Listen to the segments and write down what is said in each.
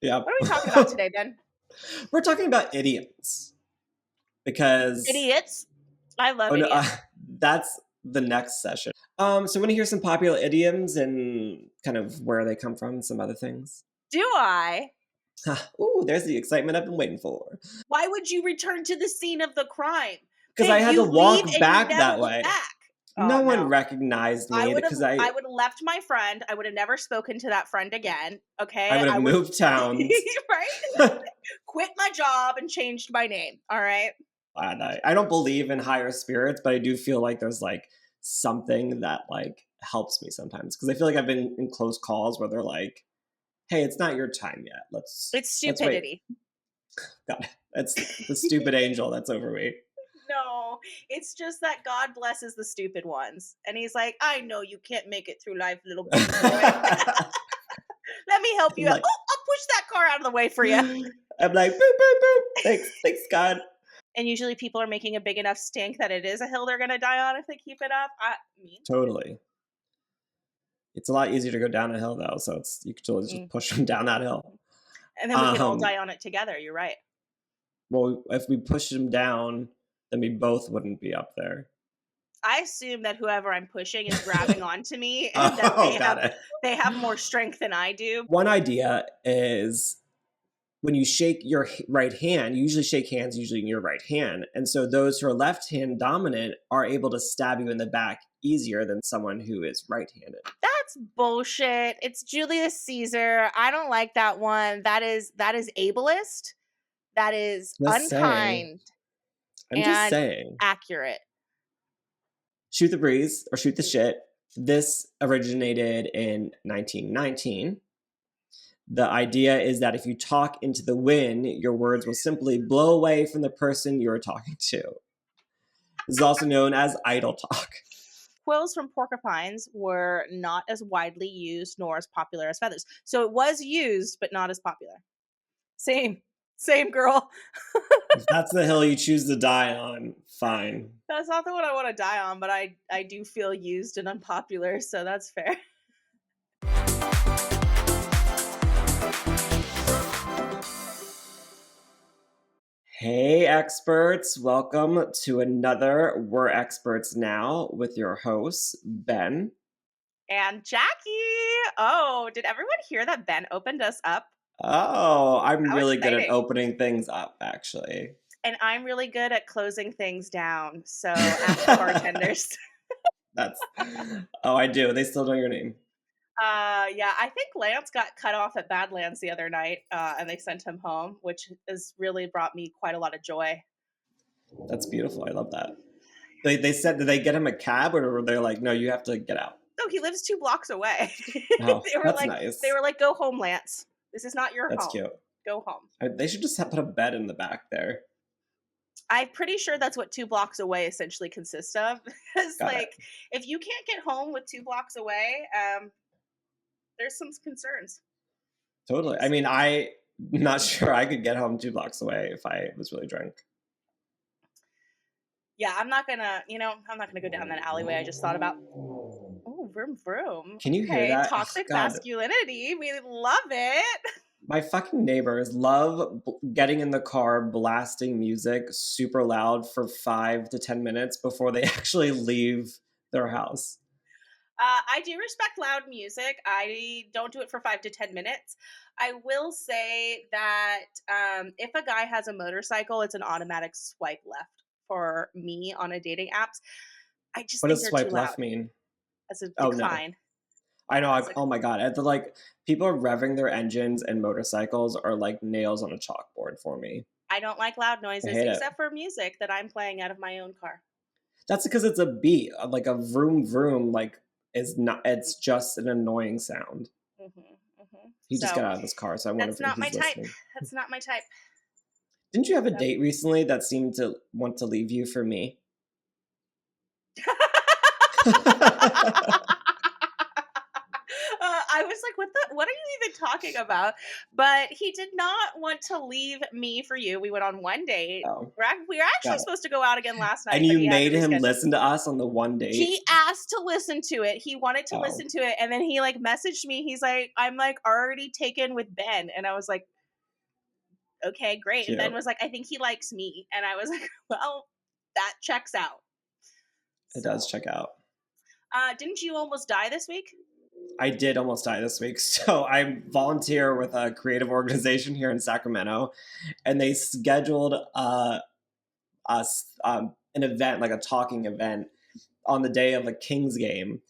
Yeah. What are we talking about today, Ben? We're talking about idioms because Idiots. I love idioms. that's the next session. So want to hear some popular idioms and kind of where they come from, some other things. Do I? Ooh, there's the excitement I've been waiting for. Why would you return to the scene of the crime? Because I Babe, had to you leave walk and you back never that look way. back. No Oh, one no. recognized I me would have because I left my friend. I would have never spoken to that friend again. Okay. would have moved towns. Right? Quit my job and changed my name. All right. I don't believe in higher spirits, but I do feel like there's like something that like helps me sometimes because I feel like I've been in close calls where they're like, "Hey, it's not your time yet. It's let's wait." stupidity. God, that's the stupid angel that's over me. No, it's just that God blesses the stupid ones. And he's like, I know you can't make it through life, little baby boy. Let me help you out. Like, Oh, I'll push that car out of the way for you. I'm like, boop, boop, boop. Thanks, God. And usually people are making a big enough stink that it is a hill they're going to die on if they keep it up. Totally. It's a lot easier to go down a hill though, so you can totally just push them down that hill. And then we can all die on it together. You're right. Well, if we pushed them down, then we both wouldn't be up there. I assume that whoever I'm pushing is grabbing onto me and that they have more strength than I do. One idea is when you shake your right hand, you usually shake hands usually in your right hand. And so those who are left hand dominant are able to stab you in the back easier than someone who is right-handed. That's bullshit. It's Julius Caesar. I don't like that one. That is ableist. That is unkind. I'm just saying. Accurate. Shoot the breeze or shoot the shit. This originated in 1919. The idea is that if you talk into the wind, your words will simply blow away from the person you're talking to. This is also known as idle talk. Quills from porcupines were not as widely used nor as popular as feathers. So it was used, but not as popular. Same girl. If that's the hill you choose to die on, fine. That's not the one I want to die on, but I do feel used and unpopular, so that's fair. Hey experts, welcome to another We're Experts Now with your hosts, Ben. And Jackie! Oh, did everyone hear that Ben opened us up? Oh, I'm really good at opening things up, actually. And I'm really good at closing things down, so ask the bartenders. I do. They still know your name. Yeah, I think Lance got cut off at Badlands the other night, and they sent him home, which has really brought me quite a lot of joy. That's beautiful. I love that. They said, did they get him a cab, or were they like, no, you have to get out? No, he lives 2 blocks away. Oh, that's nice. They were like, go home, Lance. This is not your home. That's cute. Go home. They should just have put a bed in the back there. I'm pretty sure that's what 2 blocks away essentially consists of. It's like, if you can't get home with 2 blocks away, there's some concerns. Totally. I mean, I'm not sure I could get home 2 blocks away if I was really drunk. Yeah, I'm not gonna go down that alleyway I just thought about. Oh, vroom vroom. Can you hear that? Toxic masculinity. We love it. My fucking neighbors love getting in the car, blasting music super loud for 5 to 10 minutes before they actually leave their house. I do respect loud music. I don't do it for 5 to 10 minutes. I will say that if a guy has a motorcycle, it's an automatic swipe left for me on a dating apps. I just what does swipe left mean? As a decline. No. I know. Oh my god! People are revving their engines, and motorcycles are like nails on a chalkboard for me. I don't like loud noises except for music that I'm playing out of my own car. That's because it's a beat, like a vroom vroom. Like it's just an annoying sound. He just got out of his car, so I wonder if he's listening. That's not my type. Didn't you have a date recently that seemed to want to leave you for me? I was like, what are you even talking about? But he did not want to leave me for you. We went on one date. Oh, We were actually got it. supposed to go out again last And night, but you he had to made him reschedule. listen to us on the one date? He asked to listen to it. He wanted to Oh, listen to it, and then he like messaged me. He's like, "I'm like already taken with Ben," and I was like, "Okay, great." And Ben cute. was like, "I think he likes me," and I was like, "Well, that checks out." It does So, check out. didn't you almost die this week? I did almost die this week. So I volunteer with a creative organization here in Sacramento, and they scheduled us an event, like a talking event, on the day of a Kings game,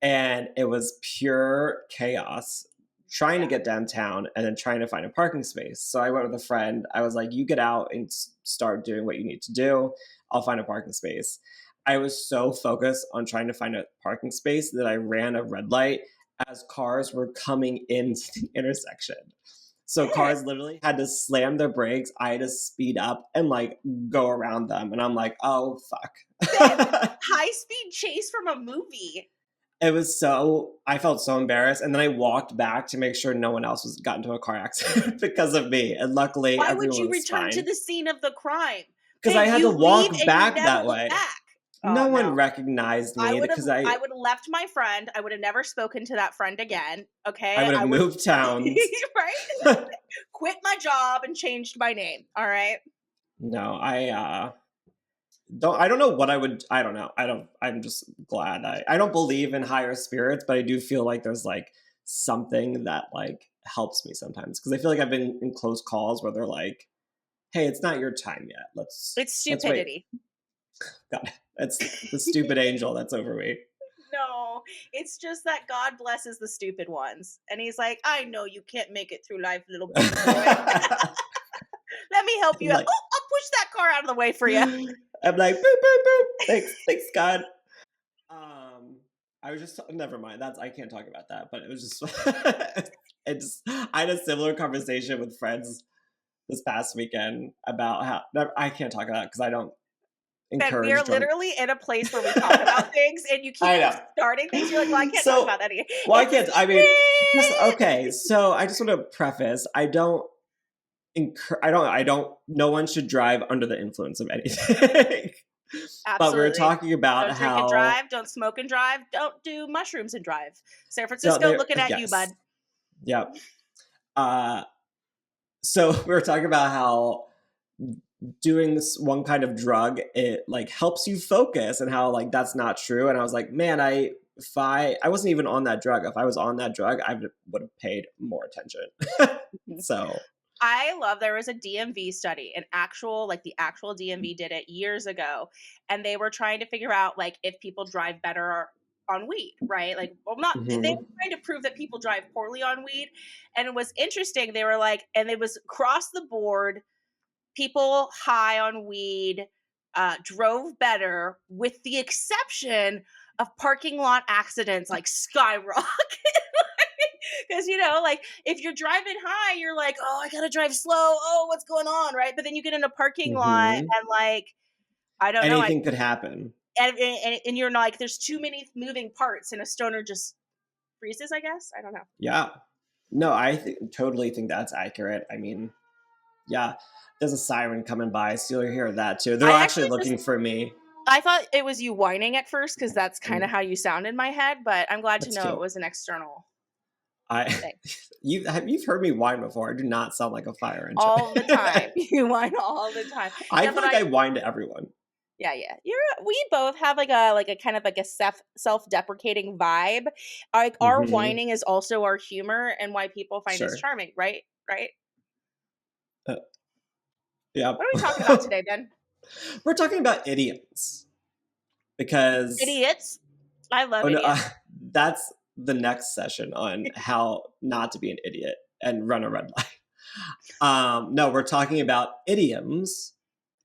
and it was pure chaos trying to Yeah. get downtown and then trying to find a parking space. So I went with a friend. I was like, you get out and start doing what you need to do. I'll find a parking space. I was so focused on trying to find a parking space that I ran a red light as cars were coming into the intersection. So Shit. cars literally had to slam their brakes. I had to speed up and like go around them. And I'm like, oh, fuck. High speed chase from a movie. It was so, I felt so embarrassed. And then I walked back to make sure no one else was got into a car accident because of me. And luckily Why would everyone you was return to fine. the scene of the crime? Because Okay, I had to you leave walk and you back never that look way. back. No Oh one no. recognized me because I would have left my friend. I would have never spoken to that friend again. I Okay. would have I would moved towns. right? Quit my job and changed my name. All right. No, I don't know what I would, I don't know. I'm just glad. I don't believe in higher spirits, but I do feel like there's like something that like helps me sometimes. Because I feel like I've been in close calls where they're like, hey, it's not your time yet. It's Let's wait. stupidity. God, that's the stupid angel that's over me. No, it's just that God blesses the stupid ones. And he's like, I know you can't make it through life, little baby boy. Let me help you out. Like, Oh, I'll push that car out of the way for you. I'm like, boop, boop, boop. Thanks, God. I was just never mind. I can't talk about that. But it was just I had a similar conversation with friends this past weekend about how I can't talk about it because I don't Ben, we are encourage drunk. literally in a place where we talk about things and you keep I know. starting things. You're like, well, I can't talk So, about that again. well, I It's a can't. I mean, okay. secret. So I just want to preface: I don't. No one should drive under the influence of anything. But we're Absolutely. talking about Don't drink and how drive. Don't smoke and drive. Don't do mushrooms and drive. San no, Francisco looking at you, bud. yes, yep. Uh, so we were talking about how doing this one kind of drug it like helps you focus and how like that's not true. And I was like, man, I wasn't even on that drug. If I was on that drug, I would have paid more attention. So I love there was a DMV study, an actual like the actual DMV did it years ago, and they were trying to figure out like if people drive better on weed, right? Like, well, not they were mhm, trying to prove that people drive poorly on weed, and it was interesting. They were like, and it was across the board, people high on weed drove better, with the exception of parking lot accidents like skyrocket. Because like if you're driving high, you're like, oh, I gotta drive slow. Oh, what's going on, right? But then you get in a parking lot mhm. and like, I don't know, Anything could happen. and you're like, there's too many moving parts, and a stoner just freezes. I guess I don't know. Yeah. No, totally think that's accurate. I mean, yeah, there's a siren coming by, so you'll hear that too. They're I actually actually just looking for me. I thought it was you whining at first because that's kind of Mm, how you sound in my head, but I'm glad to that's know it cute. was an external I thing. you've heard me whine before. I do not sound like a fire engine. All the time. You whine all the time. I Yeah, feel but like I whine to everyone. yeah. We both have like a kind of like a self-deprecating vibe. Like our Hmm. whining is also our humor and why people find us Sure. charming, right? Right? Uh, yeah. What are we talking about today, Ben? We're talking about idioms because Idiots. I love oh no, idiots. that's the next session on how not to be an idiot and run a red light. No, we're talking about idioms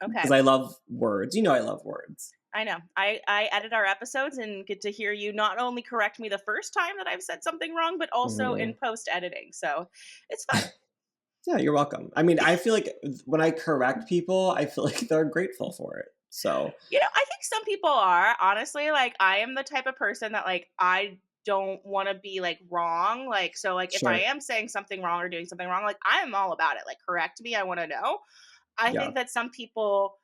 Okay. because I love words. You know, I love words. I know. I edit our episodes and get to hear you not only correct me the first time that I've said something wrong, but also in Mhm. post editing. So it's fun. Yeah, you're welcome. I mean, I feel like when I correct people, I feel like they're grateful for it. So, I think some people are honestly like I am the type of person that like don't want to be like wrong. Like, so like if I Sure. am saying something wrong or doing something wrong, like I'm all about it. Like, correct me. I want to know. I Yeah. think that some people,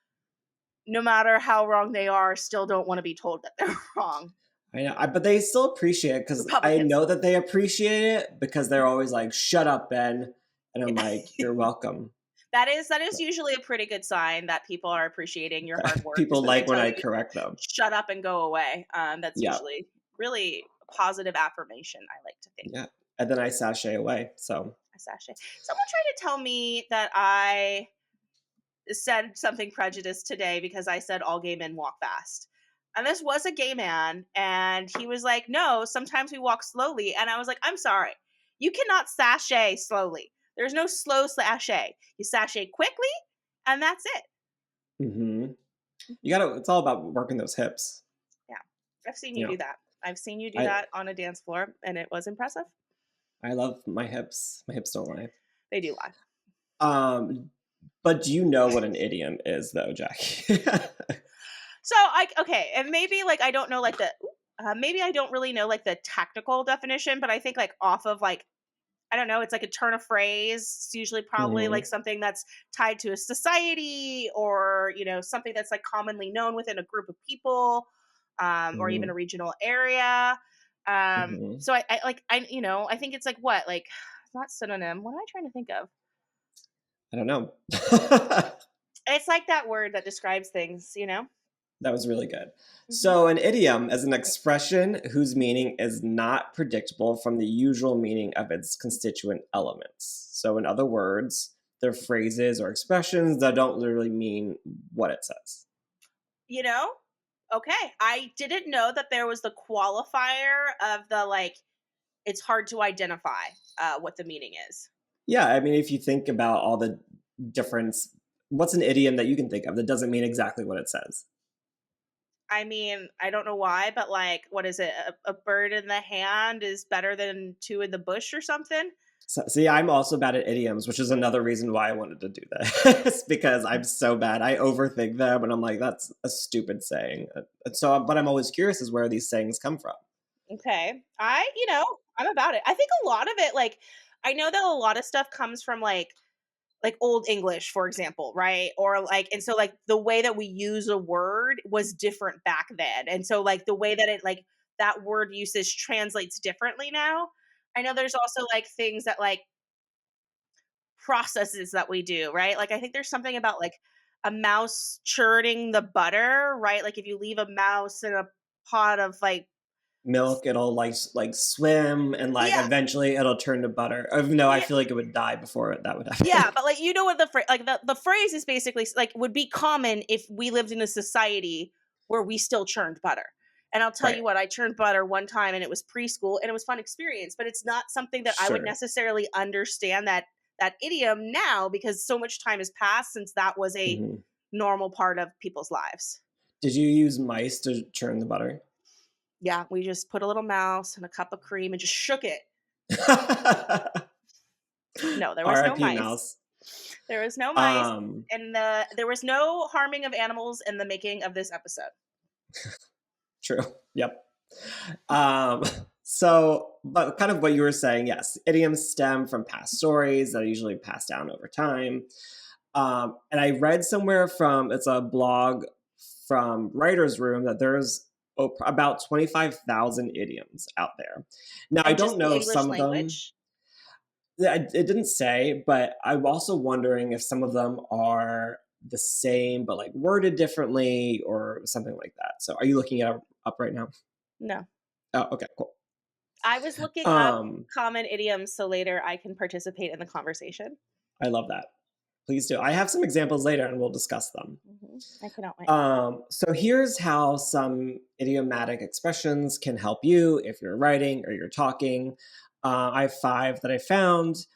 no matter how wrong they are, still don't want to be told that they're wrong. I know, but they still appreciate it because I Republicans. know that they appreciate it because they're always like, "Shut up, Ben," and I'm like, "You're welcome." That is usually a pretty good sign that people are appreciating your hard work is People when they like when tell I you correct them. shut up and go away. That's Yeah, usually really a positive affirmation, I like to think. yeah, and then I sashay away. So, A sachet. Someone tried to tell me that I said something prejudiced today because I said all gay men walk fast. And this was a gay man, and he was like, "No, sometimes we walk slowly." And I was like, "I'm sorry. You cannot sashay slowly. There's no slow sashay. You sashay quickly, and that's it." hmm you gotta. It's all about working those hips. Yeah. I've seen you You do know, that. I've seen you do I that on a dance floor, and it was impressive. I love my hips. My hips don't lie. They do lie. Um, but do you know what an idiom is, though, Jackie? So I okay, and maybe like I don't know like the maybe I don't really know like the technical definition, but I think like off of like I don't know, it's like a turn of phrase. It's usually probably hmm like something that's tied to a society or, something that's like commonly known within a group of people, or even hmm a regional area. hmm So I like, I think it's like what, like, not synonym. What am I trying to think of? I don't know. It's like that word that describes things. That was really good. Hmm. So, an idiom is an expression whose meaning is not predictable from the usual meaning of its constituent elements. So, in other words, they're phrases or expressions that don't literally mean what it says. You know? Okay. I didn't know that there was the qualifier of the like, it's hard to identify what the meaning is. Yeah, I mean, if you think about all the difference, what's an idiom that you can think of that doesn't mean exactly what it says? I mean, I don't know why, but like, what is it? A bird in the hand is better than two in the bush or something? So, see, I'm also bad at idioms, which is another reason why I wanted to do this because I'm so bad. I overthink them, and I'm like, that's a stupid saying. So, but I'm always curious as where these sayings come from. Okay. I'm about it. I think a lot of it, like, I know that a lot of stuff comes from like old English, for example, right? Or like, and so like the way that we use a word was different back then. And so like the way that it like that word usage translates differently now. I know there's also like things that like processes that we do, right? Like I think there's something about like a mouse churning the butter, right? Like if you leave a mouse in a pot of like Milk, it'll like swim, and like yeah, eventually it'll turn to butter. No, I yeah, feel like it would die before that would yeah, happen. but like you know what the like the phrase is basically like would be common if we lived in a society where we still churned butter. And I'll tell Right? you what, I churned butter one time and it was preschool and it was fun experience, but it's not something that I would Sure. necessarily understand that idiom now because so much time has passed since that was a hmm normal part of people's lives. Did you use mice to churn the butter? Yeah, we just put a little mouse and a cup of cream and just shook it. No, there was no R.I.P. mice. Mouse. There was no mice, Um, and there was no harming of animals in the making of this episode. True. Yep. Um, so, but kind of what you were saying, yes, idioms stem from past stories that are usually passed down over time. And I read somewhere from it's a blog from Writer's Room that there's about 25,000 idioms out there. Now, I And just don't the know if English some of them, language? it didn't say, but I'm also wondering if some of them are the same, but like worded differently or something like that. So, are you looking it up right now? No. Oh, okay, cool. I was looking up Um, common idioms so later I can participate in the conversation. I love that. Please do. I have some examples later and we'll discuss them. I cannot wait. So here's how some idiomatic expressions can help you if you're writing or you're talking. I have five that I found.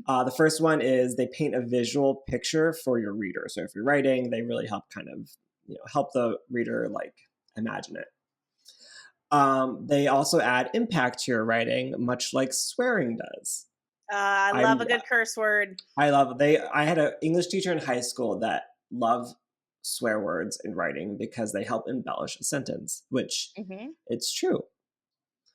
The first one is they paint a visual picture for your reader. So if you're writing, they really help kind of help the reader like imagine it. They also add impact to your writing, much like swearing does. I love I'm a good curse word. I love they. I had an English teacher in high school that loved swear words in writing because they help embellish a sentence, which Hmm. it's true.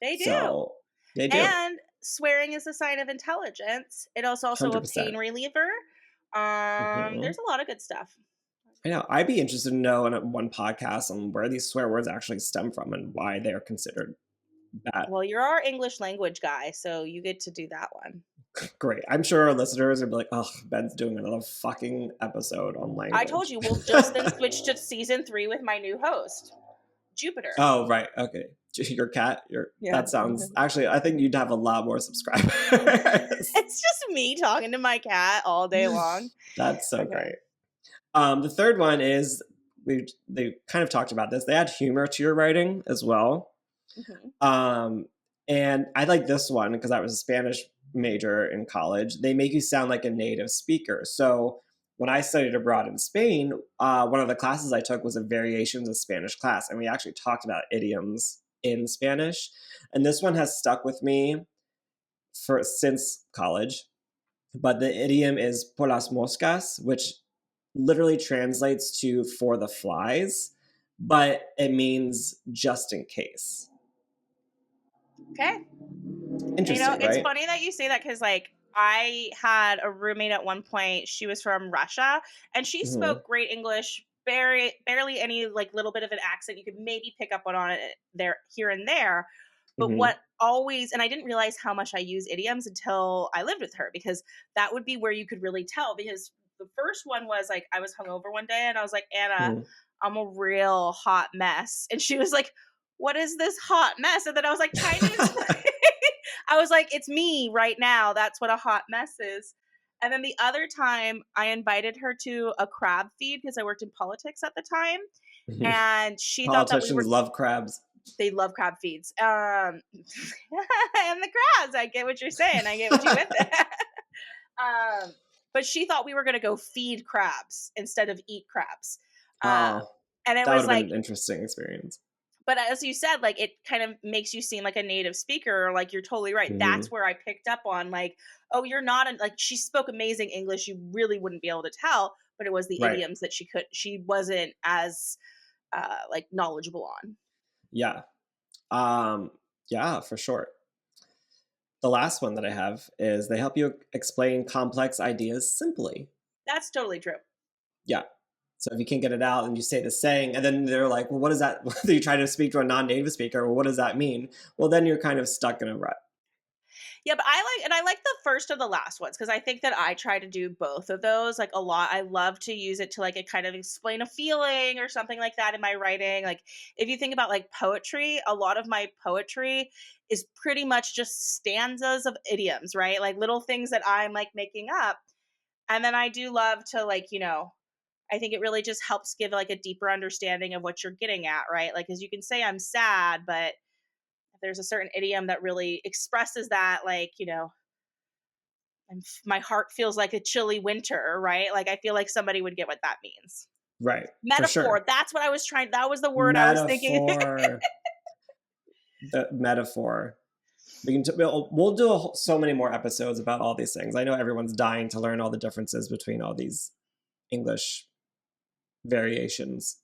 They do. So they do. And swearing is a sign of intelligence. It is also a 100%. pain reliever. Hmm. There's a lot of good stuff. I know. I'd be interested to know in one podcast on where these swear words actually stem from and why they're considered bad. Well, you're our English language guy, so you get to do that one. Great. I'm sure our listeners are be like, oh, Ben's doing another fucking episode on I told language. you we'll just then switch to season 3 with my new host, Jupiter. Oh, right. Okay. Your cat, Yeah. that sounds actually, I think you'd have a lot more subscribers. It's just me talking to my cat all day long. That's so Okay. great. The third one is they kind of talked about this. They add humor to your writing as well. Mhm. And I like this one because I was a Spanish major in college. They make you sound like a native speaker. So when I studied abroad in Spain, one of the classes I took was a variations of Spanish class, and we actually talked about idioms in Spanish. And this one has stuck with me for since college. But the idiom is por las moscas, which literally translates to for the flies, but it means just in case. Okay. Interesting, It's right? funny that you say that because, like, I had a roommate at one point. She was from Russia, and she Hmm. spoke great English, barely any like little bit of an accent. You could maybe pick up on it there, here and there. But Hmm. what always, and I didn't realize how much I use idioms until I lived with her, because that would be where you could really tell. Because the first one was like, I was hungover one day and I was like, Anna, Hmm. I'm a real hot mess. And she was like, what is this hot mess? And then I was like, trying to explain. I was like, it's me right now. That's what a hot mess is. And then the other time I invited her to a crab feed because I worked in politics at the time. Hmm. And she thought that we Politicians were, love crabs. they love crab feeds. And the crabs, I get what you're saying. I get what you meant there. But she thought we were going to go feed crabs instead of eat crabs. Oh, And it that would was have been like, an interesting experience. but as you said, like, it kind of makes you seem like a native speaker. Like, you're totally right. Hmm. That's where I picked up on, like, oh, you're not like, she spoke amazing English. You really wouldn't be able to tell, but it was the Right. idioms that she wasn't as like knowledgeable on. Yeah. Um, yeah, for sure. The last one that I have is they help you explain complex ideas simply. That's totally true. Yeah. So if you can't get it out and you say the saying, and then they're like, well, what is that? You try to speak to a non-native speaker. Well, what does that mean? Well, then you're kind of stuck in a rut. Yeah, but I like the first of the last ones because I think that I try to do both of those like a lot. I love to use it to like it kind of explain a feeling or something like that in my writing. Like if you think about like poetry, a lot of my poetry is pretty much just stanzas of idioms, right? Like little things that I'm like making up. And then I do love to like, I think it really just helps give like a deeper understanding of what you're getting at, right? Like as you can say I'm sad, but there's a certain idiom that really expresses that, like, my heart feels like a chilly winter, right? Like I feel like somebody would get what that means. Right. For Metaphor, sure. that's what I was trying, that was the word I was thinking. Metaphor. The metaphor. We'll do so many more episodes about all these things. I know everyone's dying to learn all the differences between all these English variations.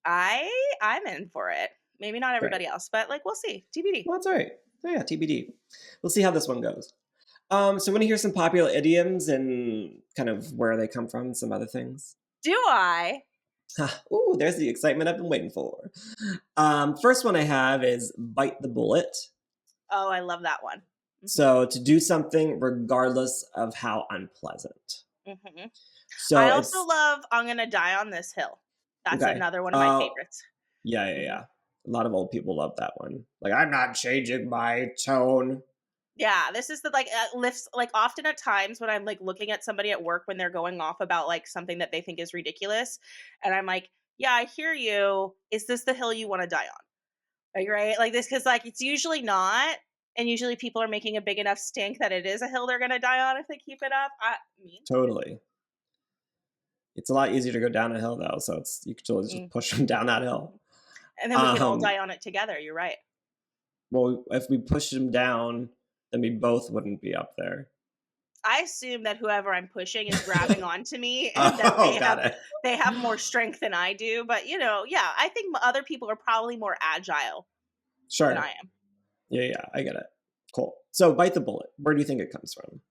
I'm in for it. Maybe not Great. everybody else, but like we'll see. TBD. Well, that's all right. Oh, yeah, TBD. We'll see how this one goes. So want to hear some popular idioms and kind of where they come from, some other things? Do I? Ooh, there's the excitement I've been waiting for. First one I have is bite the bullet. Oh, I love that one. So to do something regardless of how unpleasant. Mm-hmm. So I also it's love I'm gonna die on this hill. That's okay. another one of my favorites. Yeah, yeah, Mm-hmm. yeah. A lot of old people love that one. Like, I'm not changing my tone. Yeah, this is the like lifts like often at times when I'm like looking at somebody at work when they're going off about like something that they think is ridiculous, and I'm like, yeah, I hear you. Is this the hill you want to die on? Like, right? Like this, because like it's usually not, and usually people are making a big enough stink that it is a hill they're gonna die on if they keep it up. I mean, Totally. It's a lot easier to go down a hill though, so you can totally just mm. push them down that hill. And then we can all die on it together. You're right. Well, if we push them down, then we both wouldn't be up there. I assume that whoever I'm pushing is grabbing onto me and that Oh, got it. they have more strength than I do. But yeah, I think other people are probably more agile than Sure. I am. Yeah, I get it. Cool. So bite the bullet. Where do you think it comes from?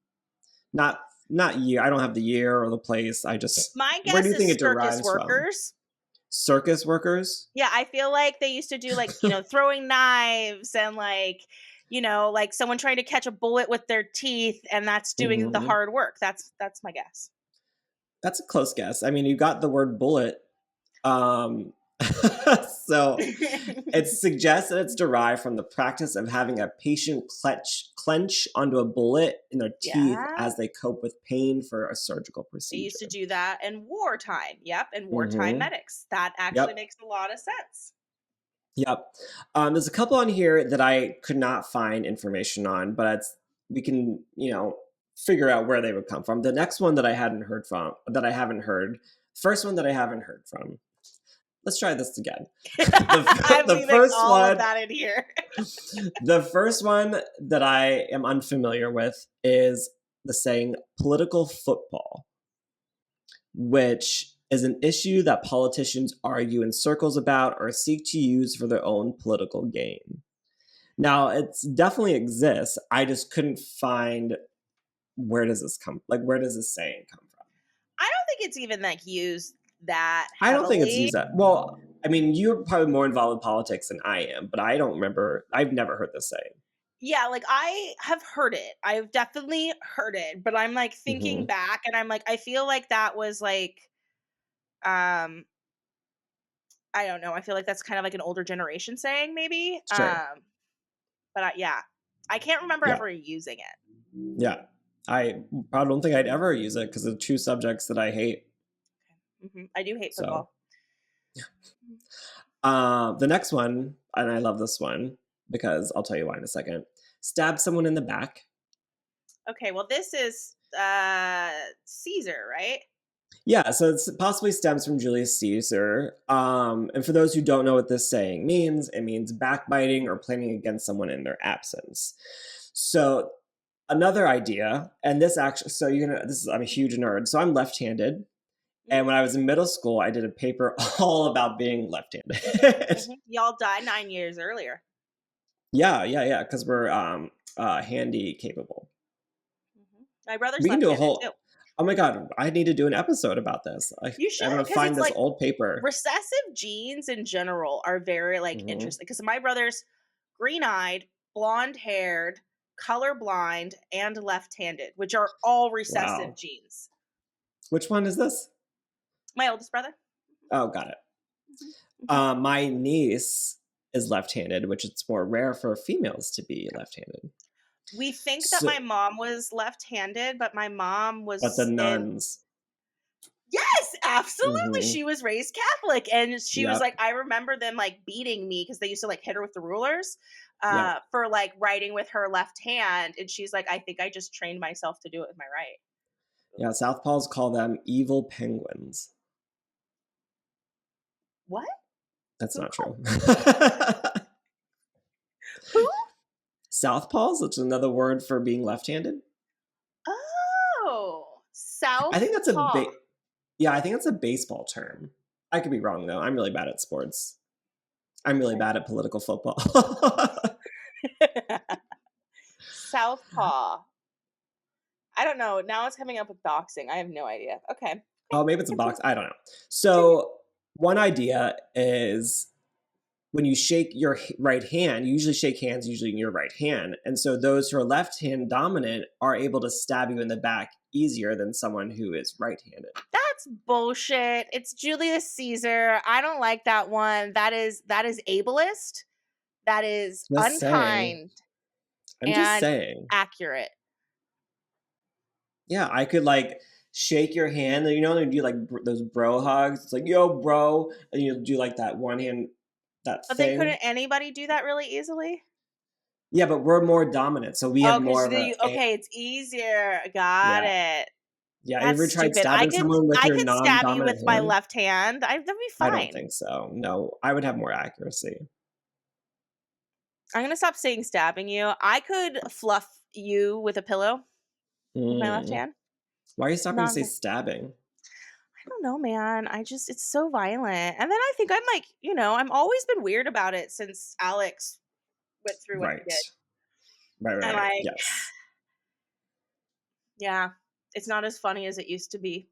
Not not year. I don't have the year or the place. I just My where do guess you is think it circus derives from? workers. Circus workers? Yeah, I feel like they used to do like, you know, throwing knives and like, you know, like someone trying to catch a bullet with their teeth, and that's doing the Hmm. hard work. That's my guess. That's a close guess. I mean, you got the word bullet. Um, so it suggests that it's derived from the practice of having a patient clench onto a bullet in their teeth Yeah. as they cope with pain for a surgical They used to procedure. do that in wartime. Yep, in wartime Hmm. medics. That actually Yep. makes a lot of sense. Yep. There's a couple on here that I could not find information on, but we can, figure out where they would come from. The next one that I hadn't heard from, that I haven't heard, first one that I haven't heard from. Let's try this again. the, I'm the leaving first all of one, that in here. the first one that I am unfamiliar with is the saying political football, which is an issue that politicians argue in circles about or seek to use for their own political gain. Now, it definitely exists. I just couldn't find where does this saying come from? I don't think it's even like used that I don't think it's heavily. used that. Well, I mean, you're probably more involved in politics than I am, but I don't remember. I've never heard this saying. Yeah, like I have heard it. I've definitely heard it, but I'm like thinking Hmm. back and I'm like, I feel like that was like, um, I don't know. I feel like that's kind of like an older generation saying, maybe. Sure. But yeah, I can't remember Yeah. ever using it. Yeah. I don't think I'd ever use it because of two subjects that I hate. I do hate So football. the next one, and I love this one because I'll tell you why in a second. Stab someone in the back. Okay, well, this is Caesar, right? Yeah, so it possibly stems from Julius Caesar. And for those who don't know what this saying means, it means backbiting or planning against someone in their absence. So another idea, and this actually, so you're gonna, this is, I'm a huge nerd, so I'm left-handed. And Mm-hmm. when I was in middle school, I did a paper all about being left-handed. Y'all died 9 years earlier. Yeah, because we're handy capable. My brother's We can do a left-handed too. whole. Oh my god, I need to do an episode about this. You should, I'm gonna because find it's this like old paper. recessive genes in general are very like Hmm. interesting. Because my brother's green-eyed, blonde-haired, colorblind, and left-handed, which are all recessive Wow. genes. Which one is this? My oldest brother. Oh, got it. Mhm, mhm. My niece is left-handed, which it's more rare for females to be left-handed. We think that So, my mom was left-handed, but my mom but the was in. nuns. Yes, absolutely. Hmm. She was raised Catholic, and she was Yep. like, I remember them like beating me because they used to like hit her with the rulers, Yep. for like writing with her left hand, and she's like, I think I just trained myself to do it with my right. Yeah. Southpaws call them evil penguins. What? That's Who not called? true. Who? Southpaws, which is another word for being left-handed. Oh, I think that's a Southpaw. big. Yeah, I think that's a baseball term. I could be wrong though. I'm really bad at sports. I'm really bad at political football. Southpaw. I don't know. Now it's coming up with boxing. I have no idea. Okay. Oh, maybe it's a box. Continue. I don't know. Continue. So one idea is when you shake your right hand, you usually shake hands usually in your right hand. And so those who are left hand dominant are able to stab you in the back easier than someone who is right handed. That's bullshit. It's Julius Caesar. I don't like that one. That is ableist. That is Just saying. unkind I'm just and saying. accurate. Yeah, I could like shake your hand. You know, they do like those bro hugs. It's like, yo, bro. And you do like that one hand, that But then thing. couldn't anybody do that really easily? Yeah, but we're more dominant. So we have Oh, more because of a, okay, it's easier. Got yeah. it. Yeah. You That's ever tried stupid. stabbing someone with I your could non stab you dominant with my hand? left hand. That'd be I don't fine. think so. No, I would have more accuracy. I'm gonna stop saying stabbing you. I could fluff you with a pillow with my left Mm. hand. Why are you stopping to Non say stabbing? I don't know, man. It's so violent. And then I think I'm like, I've always been weird about it since Alex went through what he Right. did. Right, And right. like, Yes. yeah, it's not as funny as it used to be.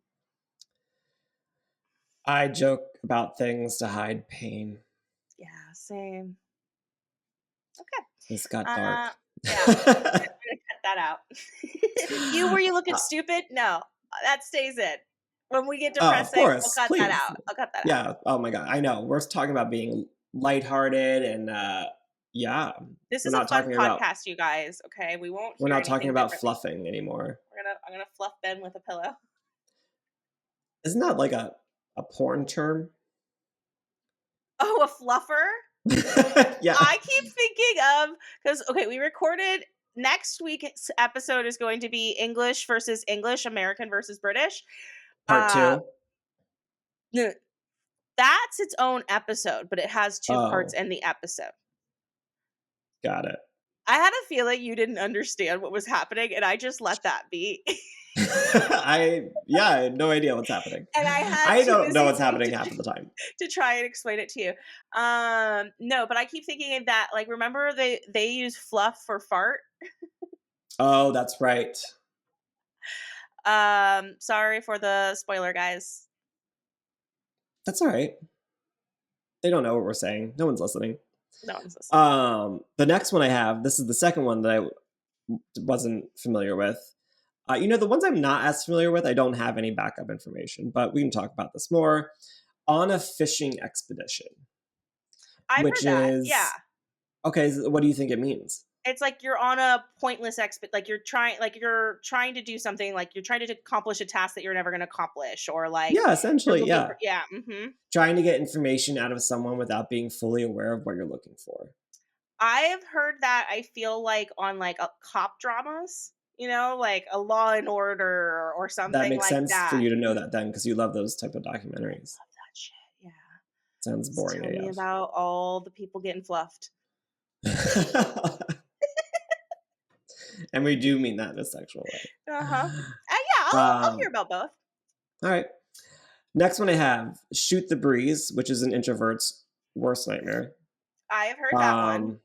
I joke about things to hide pain. Yeah, same. Okay. This got Uh, dark. yeah, I'm gonna cut that out. Were you looking Uh, stupid? No, that stays in. When we get oh, of depressing, I'll course. cut that Please. out. I'll cut that out. Yeah. Oh my God. I know. We're talking about being lighthearted and yeah. This We're is a not fun talking about podcast, you guys. Okay, we won't we're hear not talking anything about differently. fluffing anymore. I'm gonna fluff Ben with a pillow. Isn't that like a porn term? Oh, a fluffer? Yeah. I keep thinking of because okay, we recorded next week's episode is going to be English versus English, American versus British. Part Uh, two. n- that's its own episode, but it has two parts Oh, in the episode. got it. I had a feeling you didn't understand what was happening, and I just let that be. I had no idea what's happening. And I had I too don't know busy what's happening half of the time. to try and explain it to you. No, but I keep thinking of that. Like, remember they use fluff for fart. Oh, that's right. Sorry for the spoiler, guys. That's all right. They don't know what we're saying. No one's listening. No one's listening. The next one I have, this is the second one that I wasn't familiar with. The ones I'm not as familiar with, I don't have any backup information, but we can talk about this more. On a fishing expedition, I've which heard that. Yeah. is okay. What do you think it means? It's like you're on a pointless like you're trying to do something, like you're trying to accomplish a task that you're never going to accomplish, or like Yeah, you're essentially, looking yeah. for Trying to get information out of someone without being fully aware of what you're looking for. I've heard that. I feel like on like cop dramas, like a Law and Order or That something makes like sense for that. you to know that then, because you love those type of documentaries. Love that shit. Yeah. Sounds Just boring tell me about all the people getting fluffed. AF. And we do mean that in a sexual way. Uh-huh. Yeah, I'll hear about both. All right. Next one I have, shoot the breeze, which is an introvert's worst nightmare. I have heard that one.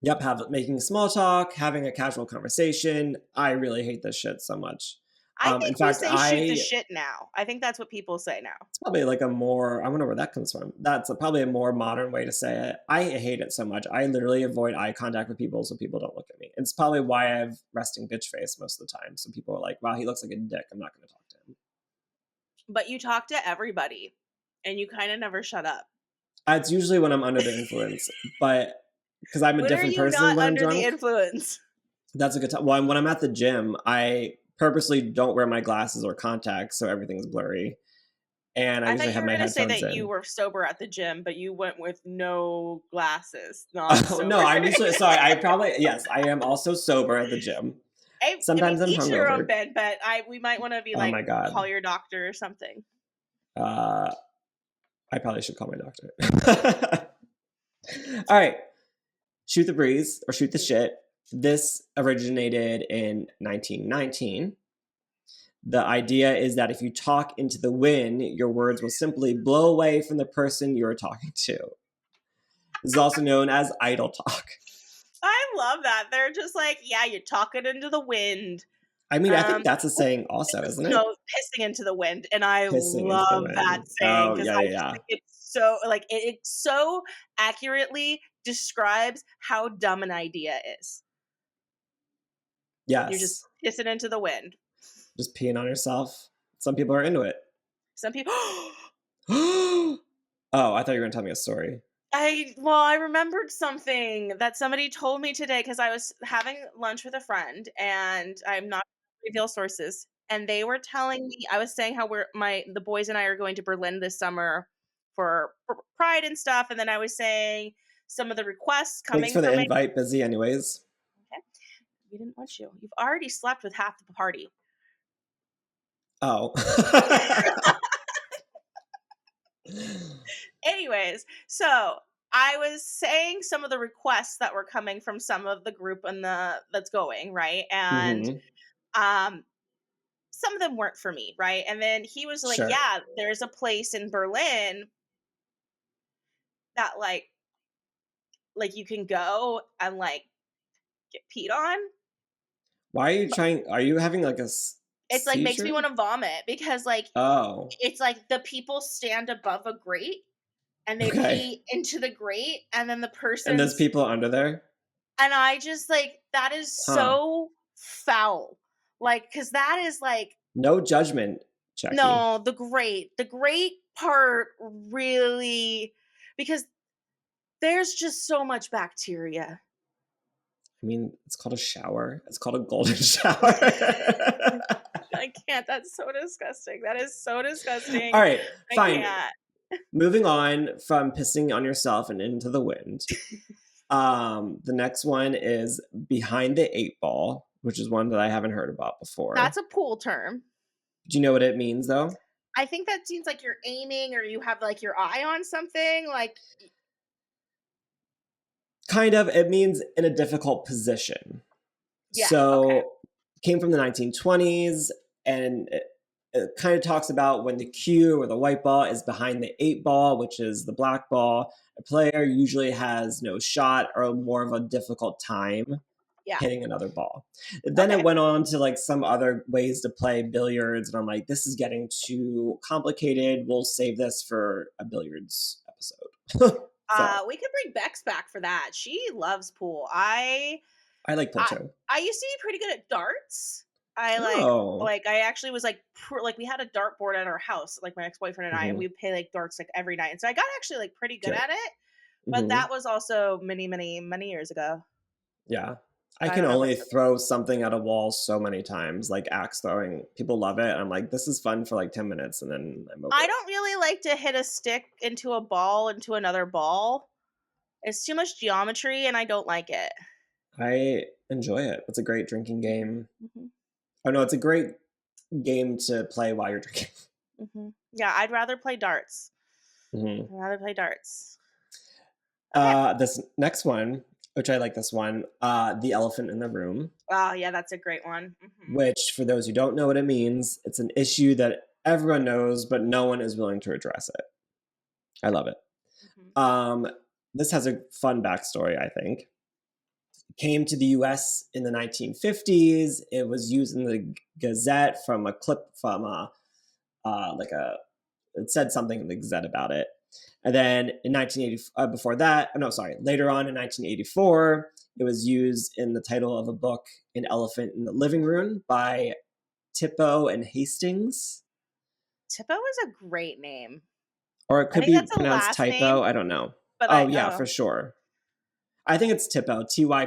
Yep, making small talk, having a casual conversation. I really hate this shit so much. I In think we fact, say shoot the shit now. I think that's what people say now. it's probably like a more, I wonder where that comes from. That's probably a more modern way to say it. I hate it so much. I literally avoid eye contact with people so people don't look at me. It's probably why I have resting bitch face most of the time. So people are like, wow, he looks like a dick. I'm not going to talk to him. But you talk to everybody and you kind of never shut up. It's usually when I'm under the influence, but because I'm a When are different you person not when I'm under the drunk. influence? That's a good time. Well, when I'm at the gym, I purposely don't wear my glasses or contacts, so everything's blurry. And I I usually thought you have were my going to say headphones that you in. were sober at the gym, but you went with no glasses, not Oh, no, sober. I'm usually sorry. Yes, I am also sober at the gym. I mean, Sometimes I'm each their own, hungover. Ben, but we might want to be Oh like, my God. call your doctor or something. I probably should call my doctor. All right. Shoot the breeze or shoot the shit. This originated in 1919. The idea is that if you talk into the wind, your words will simply blow away from the person you're talking to. This is also known as idle talk. I love that. They're just like, yeah, you're talking into the wind. I mean, I think that's a saying also, isn't it? No, pissing into the wind. And I Pissing into the love that wind. saying Oh, because yeah, I yeah, just yeah. think it's so, like, it so accurately describes how dumb an idea is. You're just Yes. pissing into the wind. Just peeing on yourself. Some people are into it. Some people, Oh, I thought you were going to tell me a story. I remembered something that somebody told me today because I was having lunch with a friend and I'm not going to reveal sources. And they were telling me, I was saying how the boys and I are going to Berlin this summer for Pride and stuff. And then I was saying some of the requests Thanks coming for the from invite. Busy anyways. Okay. We didn't want you. You've already slept with half the party. Oh. Anyways, so I was saying some of the requests that were coming from some of the group that's going, right? And Mm-hmm. some of them weren't for me, right? And then he was like, Sure. yeah, there's a place in Berlin that like like you can go and like get peed on. Why are you trying? Are you having like a It's like makes me seizure? want to vomit because like Oh, it's like the people stand above a grate and they okay. pee into the grate and then the And there's person's people under there? and I just like that is Huh. so foul. Like cuz that is like No judgment, Jackie. no, the grate part really because there's just so much bacteria. I mean, it's called a shower. It's called a golden shower. I can't. That's so disgusting. That is so All disgusting. right, I fine. can't. Moving on from pissing on yourself and into the wind. The next one is behind the eight ball, which is one that I haven't heard about before. That's a pool term. Do you know what it means though? I think that seems like you're aiming or you have like your eye on something. Like, Kind of. It means in a difficult position. yeah, okay. So, came from the 1920s, and it kind of talks about when the cue or the white ball is behind the eight ball, which is the black ball. A player usually has no shot or more of a difficult time Yeah. hitting another ball. Then it Okay. went on to like some other ways to play billiards, and I'm like, this is getting too complicated. We'll save this for a billiards episode. So We could bring Bex back for that. She loves pool. I like pool I too. I used to be pretty good at darts. I Oh, like I actually was like like we had a dart board at our house, like my ex-boyfriend and I, and hmm we would play like darts like every night. And so I got actually like pretty good cute. at it. But Hmm. that was also many, many, many years ago. Yeah. So I I can don't know if I only still throw something at a wall so many times, like axe throwing. People love it. I'm like, this is fun for like 10 minutes and then I'm over I it. don't really like to hit a stick into a ball into another ball. It's too much geometry and I don't like it. I enjoy it. It's a great drinking game. Hmm. Oh, no, it's a great game to play while you're drinking. Hmm. Yeah, I'd rather play darts. Hmm. I'd rather play darts. Okay. This next one, which I like this one, The Elephant in the Room, Oh, yeah, that's a great one. Hmm. which for those who don't know what it means, it's an issue that everyone knows, but no one is willing to address it. I love it. Hmm. Um, this has a fun backstory, I think. Came to the US in the 1950s. It was used in the Gazette from a clip from it said something in the Gazette about it. And then in 1980, before that, no, sorry, later on in 1984, it was used in the title of a book, An Elephant in the Living Room by Tippo and Hastings. Tipo is a great name. Or it I could think be that's a pronounced last name, typo. I don't know. but Oh, I yeah, for sure. I think it's Tippo, Typpo.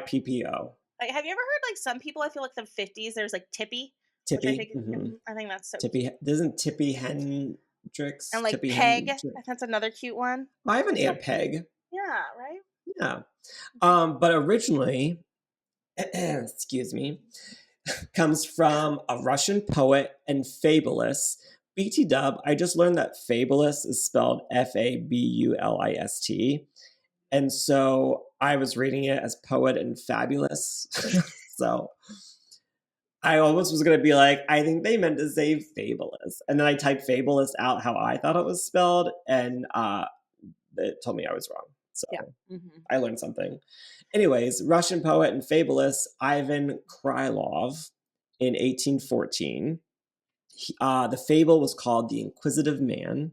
like. Have you ever heard like some people? I feel like the 50s. There's like Tippy, which I Tippy. think Mm-hmm. I think that's so cute. Tippy. Isn't Tippy Hendrix? And like Tippy Peg, Hendrix. that's another cute one. I have an So Aunt cute. Peg. Yeah, right. Yeah. Mhm. But originally, excuse me, comes from a Russian poet and fabulist. BT Dub, I just learned that fabulist is spelled Fabulist. And so I was reading it as poet and fabulous. So I almost was going to be like, I think they meant to say fabulous. And then I typed fabulous out how I thought it was spelled. And it told me I was wrong. So Yeah. Hmm. I learned something. Anyways, Russian poet and fabulist Ivan Krylov in 1814. The fable was called The Inquisitive Man,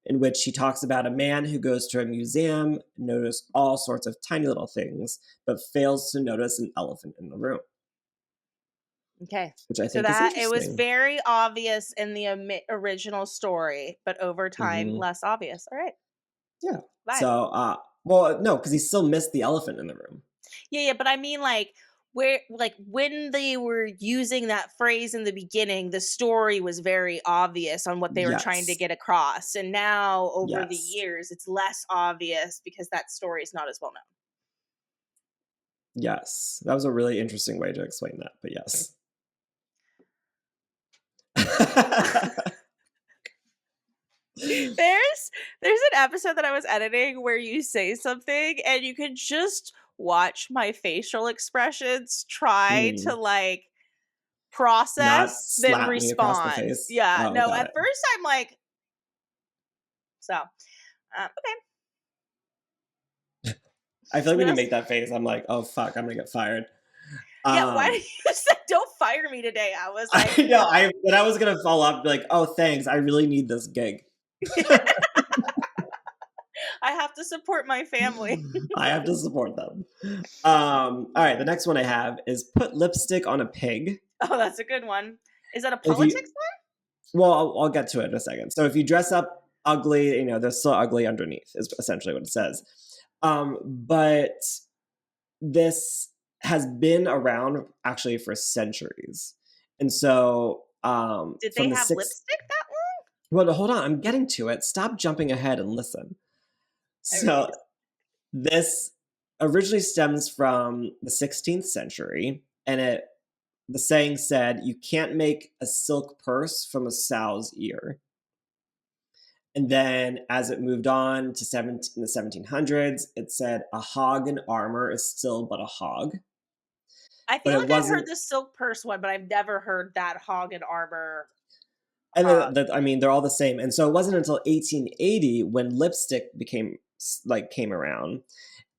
in which he talks about a man who goes to a museum, notices all sorts of tiny little things, but fails to notice an elephant in the room, Okay. which I So think is that it was interesting. very obvious in the original story, but over time Hmm. less obvious. All right. Yeah. Vibe. So, well, no, because he still missed the elephant in the room. Yeah, yeah, but I mean like where like when they were using that phrase in the beginning, the story was very obvious on what they were trying to Yes. get across. And now over the Yes. years it's less obvious because that story is not as well known. Yes. That was a really interesting way to explain that, but yes. There's an episode that I was editing where you say something and you can just watch my facial expressions try to Mm. like Not process then slap me across the respond. face. Yeah, Oh, no, got at it. first I'm like so okay. I feel like What when you else? make that face, I'm like, oh fuck, I'm gonna get fired. Yeah, why did Um, you say don't fire me today? I was like, I know. I was gonna follow up, be like, oh, thanks. I really need this gig. I have to support my family. I have to support them. All right, the next one I have is put lipstick on a pig. Oh, that's a good one. Is that a If you, politics one? well, I'll get to it in a second. So if you dress up ugly, they're still ugly underneath, is essentially what it says. But this has been around actually for centuries. And so Did they from the have sixth, lipstick that long? well, hold on, I'm getting to it. Stop jumping ahead and listen. I really So this originally stems from the 16th century, and the saying said, "You can't make a silk purse from a sow's ear." And then, as it moved on to in the 1700s, it said, "A hog in armor is still but a hog." I But feel it like I've heard wasn't. the silk purse one, but I've never heard that hog and armor And hog. they're all the same. And so it wasn't until 1880 when lipstick came around.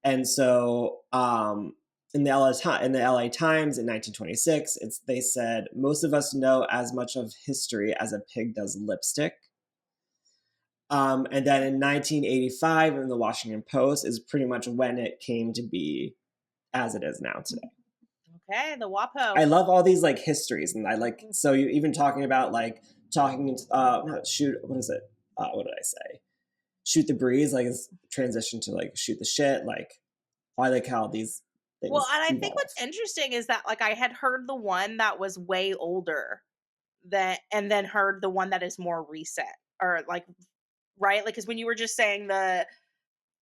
And so in the LA Times in 1926, they said most of us know as much of history as a pig does lipstick. And then in 1985, in the Washington Post, is pretty much when it came to be as it is now today. Okay, the WAPO. I love all these like histories, and I like so you even talking about like talking not shoot what is it? What did I say? Shoot the breeze, like it's transition to like shoot the shit. Like I like how these Well, things and I think evolve. what's interesting is that like I had heard the one that was way older and then heard the one that is more recent or like right like because when you were just saying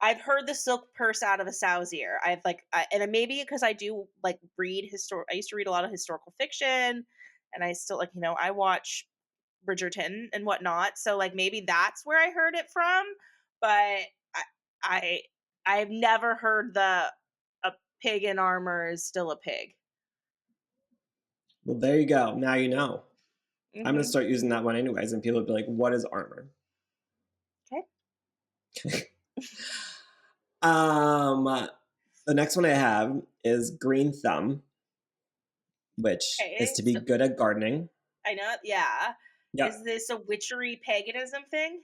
I've heard the silk purse out of a sow's ear. And maybe because I do like read I used to read a lot of historical fiction, and I still like I watch Bridgerton and whatnot. So like maybe that's where I heard it from, but I I I've never heard a pig in armor is still a pig. Well, there you go. Now you know. I'm gonna Hmm. start using that one anyways, and people will be like, "What is armor?" Okay. The next one I have is green thumb, which is Okay. to be So good at gardening. I know. Yeah. Yeah, Is this a witchery paganism thing?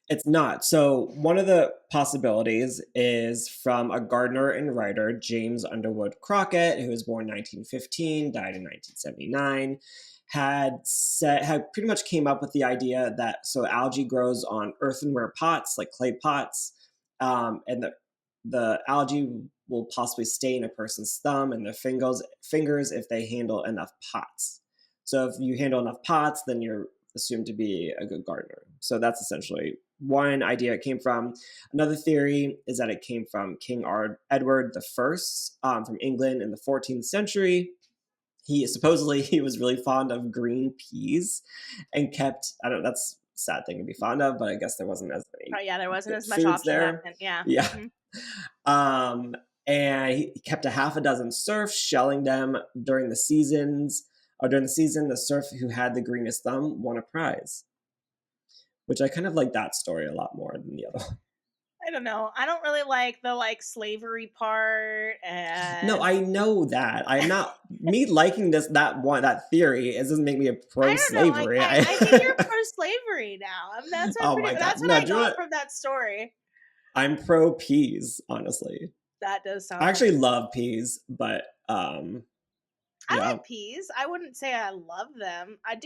it's not. So one of the possibilities is from a gardener and writer, James Underwood Crockett, who was born 1915, died in 1979, had pretty much came up with the idea that so algae grows on earthenware pots, like clay pots, and the algae will possibly stay in a person's thumb and their fingers if they handle enough pots. So if you handle enough pots, then you're assumed to be a good gardener. So that's essentially one idea it came from. Another theory is that it came from King Edward the First from England in the 14th century. He was really fond of green peas and kept, I don't know, that's a sad thing to be fond of, but I guess there wasn't as Oh many yeah, there wasn't good as much foods option back there. then. Yeah. Yeah. Hmm. Um, and he kept a half a dozen serfs, shelling them during the seasons. Or during the season, the serf who had the greenest thumb won a prize, which I kind of like that story a lot more than the other one. I don't know. I don't really like the like slavery part No, and I know that. I'm not me liking that theory. It doesn't make me a I pro don't know. Like slavery. I think you're pro slavery now. I mean, Oh my god, that's what no, I do you know got what? from that story. I'm pro peas, honestly. That does I sound actually nice. love peas, but I yeah, like peas. I wouldn't say I love them. I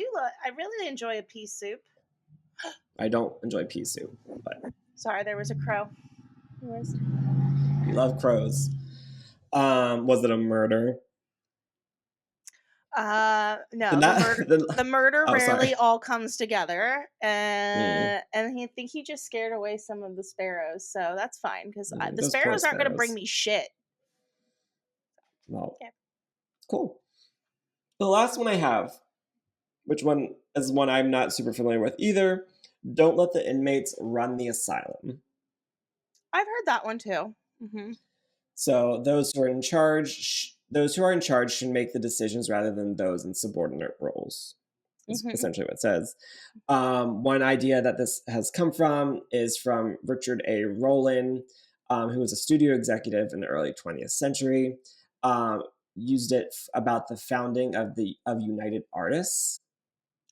really enjoy a pea soup. I don't enjoy pea soup, but Sorry, there was a crow. Anyways. we love crows. Was it a murder? No, Did the that? murder the murder Oh, sorry. rarely all comes together, Mm, and I think he just scared away some of the sparrows, so that's fine because the those poor sparrows aren't going to bring sparrows. me shit. Well, Okay. cool. The last one I have, which one is one I'm not super familiar with either. Don't let the inmates run the asylum. I've heard that one too. Hmm. So those who are in charge should make the decisions rather than those in subordinate roles. Is Hmm. essentially what it says. One idea that this has come from is from Richard A. Rowland, who was a studio executive in the early 20th century, um, used it about the founding of United Artists.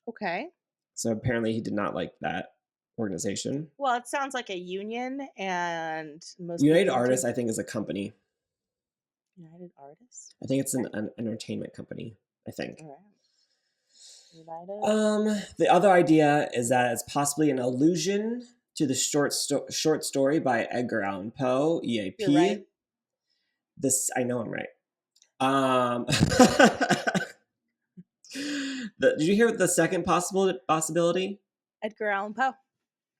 Okay. So apparently he did not like that organization. Well, it sounds like a union, and most United people Artists, think I think, is a company. United Artists. I think it's Okay. an entertainment company. I All think. right. United. The other idea is that it's possibly an allusion to the short story by Edgar Allan Poe, You're right. EAP. This I know I'm right. Did you hear the second possibility? Edgar Allan Poe.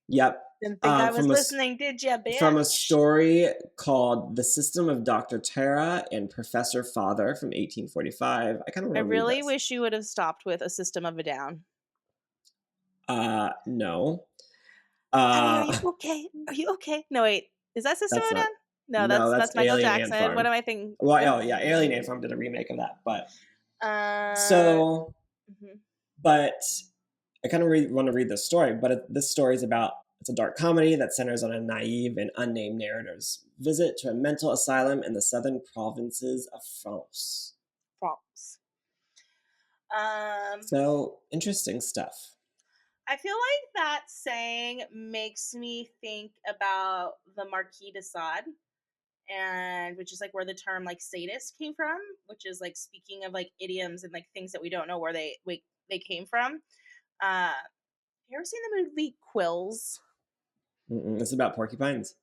Yep. Didn't think I was From listening, did ya, from a bitch? story called "The System of Dr. Tara and Professor Father" from 1845. I kind of I want to read really this. wish you would have stopped with A System of a Down. No. Honey, are Uh, you okay? Are you okay? No, wait. Is that System of that's a not. Down? No, No, that's that's Michael Alien Ant Jackson. What Farm. am I thinking? Well, oh yeah, Alien Ant Farm did a remake of that, but Uh, so, mhm. but I kind of want to read this story. But this story is about it's a dark comedy that centers on a naive and unnamed narrator's visit to a mental asylum in the southern provinces of France. France. Um, So interesting stuff. I feel like that saying makes me think about the Marquis de Sade, and which is like where the term like sadist came from, which is like speaking of like idioms and like things that we don't know where they came from. Uh, you ever seen the movie Quills? It's about porcupines.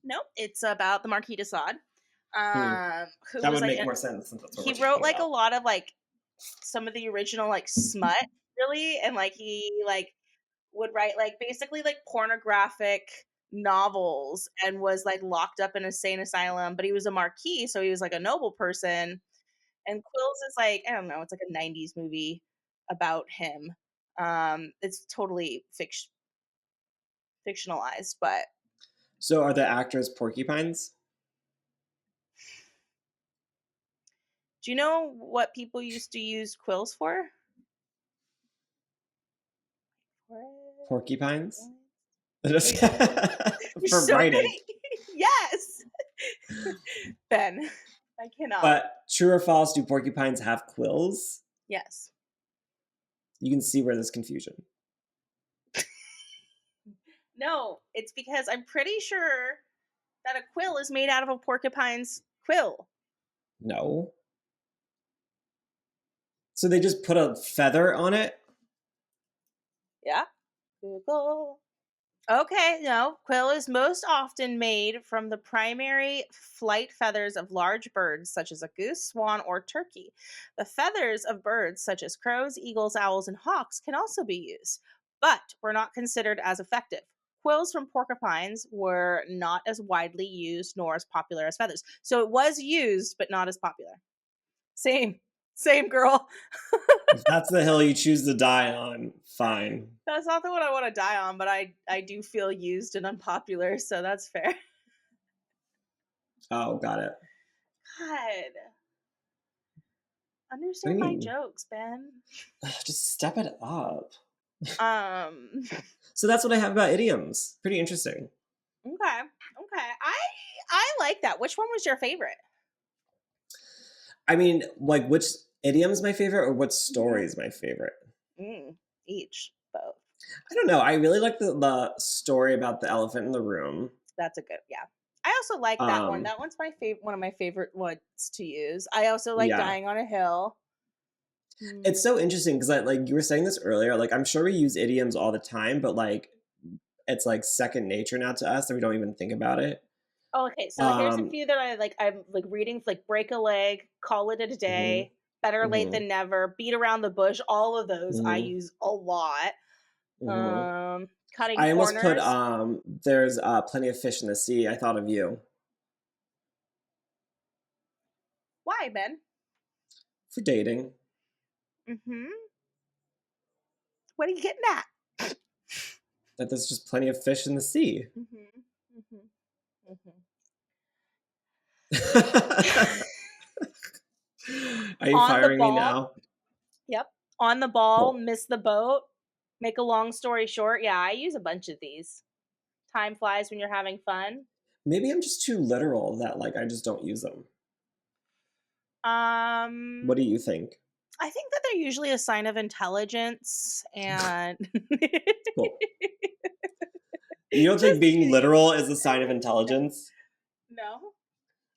No, it's about the Marquis de Sade, Hmm. who That was would like make more sense since that's what he we're wrote talking like a about. lot of like some of the original like smut, really, and like he like would write like basically like pornographic novels and was like locked up in a insane asylum, but he was a marquis, so he was like a noble person. And Quills is like, I don't know, it's like a 90s movie about him. It's totally fictionalized, but So are the actors porcupines? do you know what people used to use quills for? Porcupines? You're For so writing. good. Yes. Ben, I cannot. But true or false, do porcupines have quills? Yes. You can see where there's confusion. No, it's because I'm pretty sure that a quill is made out of a porcupine's quill. No. So they just put a feather on it? Yeah. Google. Okay, no. Quill is most often made from the primary flight feathers of large birds, such as a goose, swan, or turkey. The feathers of birds, such as crows, eagles, owls, and hawks, can also be used, but were not considered as effective. Quills from porcupines were not as widely used nor as popular as feathers. So it was used, but not as popular. Same. Same, girl. If that's the hill you choose to die on, fine. That's not the one I want to die on, but I do feel used and unpopular, so that's fair. Oh, got it. God, What do understand you my mean? jokes, Ben. Just step it up. Um, So that's what I have about idioms. Pretty interesting. okay, okay. I like that. Which one was your favorite? I mean, like, which idiom's my favorite or what story Mm-hmm. is my favorite? Each, both. I don't know. I really like the story about the elephant in the room. That's a good, yeah. I also like that one. Um, That one's my favorite. One of my favorite ones to use. I also like yeah. dying on a hill. It's so interesting because like you were saying this earlier, like I'm sure we use idioms all the time, but like it's like second nature now to us that we don't even think about it. Oh, okay. So here's a Um, few that I like. I'm like reading, like break a leg, call it a mhm, day, better late mhm, than never, beat around the bush. All of those I mhm, use a lot. mhm. Cutting I almost put corners. there's plenty of fish in the sea. I thought of you Why, Ben? for dating. Mm-hmm. What are you getting at? That there's just plenty of fish in the sea. Mm-hmm. Mm-hmm. Mm-hmm. Are you On the firing me ball. now? Yep. On the ball, Cool. miss the boat. Make a long story short. Yeah, I use a bunch of these. Time flies when you're having fun. Maybe I'm just too literal that like I just don't use them. What do Um, you think? I think that they're usually a sign of intelligence and Cool. You don't think just being kidding. literal is a sign of intelligence? No.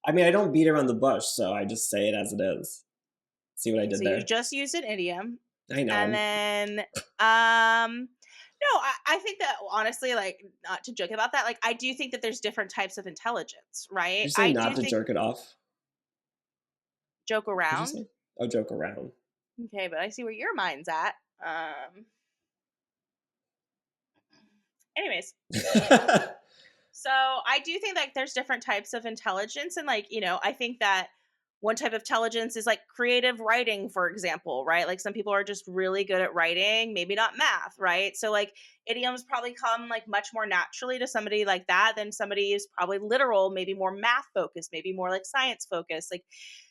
I mean, I don't beat around the bush, so I just say it as it is. See what I Okay, so did you there? just used an idiom. I know. And then no, I think that honestly, like not to joke about that, like I do think that there's different types of intelligence, Did right? you say I not do to think jerk it off? joke Did you around. say? Oh, joke around. Okay, but I see where your mind's at. Anyways, so I do think that there's different types of intelligence, and like I think that one type of intelligence is like creative writing, for example, right? Like some people are just really good at writing, maybe not math, right? So like idioms probably come like much more naturally to somebody like that than somebody who's probably literal, maybe more math focused, maybe more like science focused. Like,